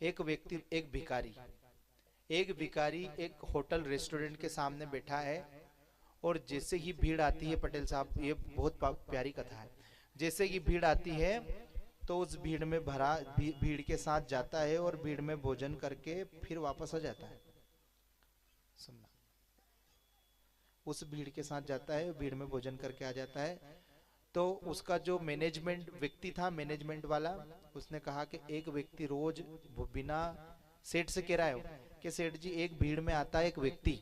एक व्यक्ति, एक भिखारी एक होटल रेस्टोरेंट के सामने बैठा है, और जैसे ही भीड़ आती है, पटेल साहब ये बहुत प्यारी कथा है, जैसे ही भीड़ आती है तो उस भीड़ में भरा भीड़ के साथ जाता है और भीड़ में भोजन करके फिर वापस आ जाता है। सुनना, उस भीड़ के साथ जाता है, भीड़ में भोजन करके आ जाता है। तो उसका जो मैनेजमेंट व्यक्ति था, मैनेजमेंट वाला, उसने कहा कि एक व्यक्ति रोज बिना, सेठ से कह रहा है कि सेठ जी एक भीड़ में आता है एक व्यक्ति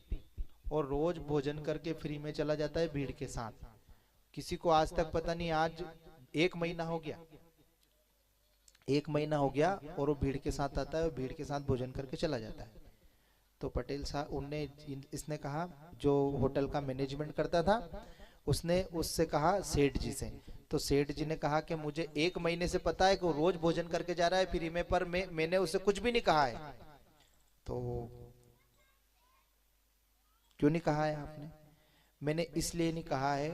और रोज भोजन करके फ्री में चला जाता है भीड़ के साथ, किसी को आज तक पता नहीं, आज 1 महीना हो गया, 1 महीना हो गया और वो भीड़ के साथ आता है और भीड़ के साथ भोजन करके चला जाता है। तो पटेल साहब उनने इसने कहा, जो होटल का मैनेजमेंट करता था उसने उससे कहा सेठ जी से, तो सेठ जी ने कहा कि मुझे 1 महीने से पता है कि वो रोज भोजन करके जा रहा है फ्री में, पर मैंने उसे कुछ भी नहीं कहा है। तो क्यों नहीं कहा है आपने? मैंने इसलिए नहीं कहा है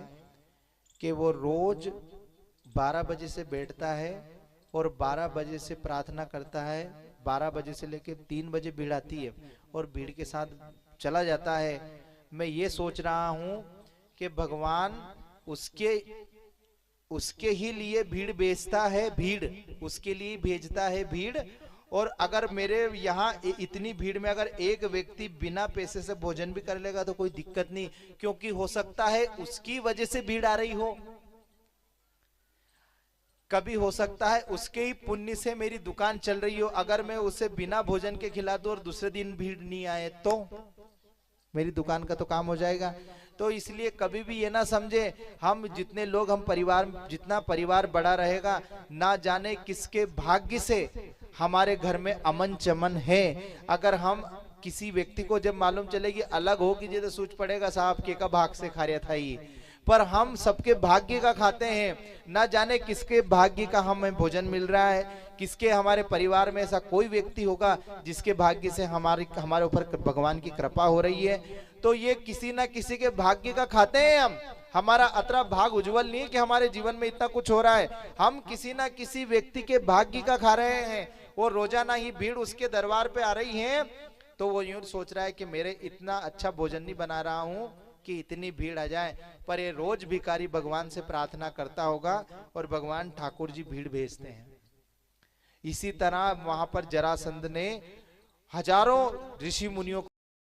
कि वो रोज 12 बजे से बैठता है और 12 बजे से प्रार्थना करता है, 12 बजे से लेकर 3 बजे भीड़ आती है और भीड़ के साथ चला जाता है। मैं ये सोच रहा हूं कि भगवान उसके ही लिए भीड़ भेजता है, भीड़ उसके लिए भेजता है भीड़। और अगर मेरे यहाँ इतनी भीड़ में अगर एक व्यक्ति बिना पैसे से भोजन भी कर लेगा तो कोई दिक्कत नहीं, क्योंकि हो सकता है उसकी वजह से भीड़ आ रही हो, कभी हो सकता है उसके ही पुण्य से मेरी दुकान चल रही हो। अगर मैं उसे बिना भोजन के खिला दूं और दूसरे दिन भीड़ नहीं आए तो मेरी दुकान का तो काम हो जाएगा। तो इसलिए कभी भी ये ना समझे, हम जितने लोग, हम परिवार, जितना परिवार बड़ा रहेगा, ना जाने किसके भाग्य से हमारे घर में अमन चमन है। अगर हम किसी व्यक्ति को जब मालूम चलेगी अलग हो कि तो सोच पड़ेगा साहब के का भाग से खा रहा था ये, पर हम सबके भाग्य का खाते हैं, ना जाने किसके भाग्य का हमें भोजन मिल रहा है, किसके हमारे परिवार में ऐसा कोई व्यक्ति होगा जिसके भाग्य से हमारे ऊपर भगवान की कृपा हो रही है। तो ये किसी ना किसी के भाग्य का खाते हैं हम। हमारा अतरा भाग उज्जवल नहीं है कि हमारे जीवन में इतना कुछ हो रहा है, हम किसी ना किसी व्यक्ति के भाग्य का खा रहे हैं। वो रोजाना ही भीड़ उसके दरबार पे आ रही है, तो वो यूं सोच रहा है कि मेरे इतना अच्छा भोजन नहीं बना रहा हूं कि इतनी भीड़ आ जाए, पर ये रोज भिखारी भगवान से प्रार्थना करता होगा और भगवान ठाकुर जी भीड़ भेजते हैं। इसी तरह वहां पर जरासंध ने हजारों ऋषि मुनियों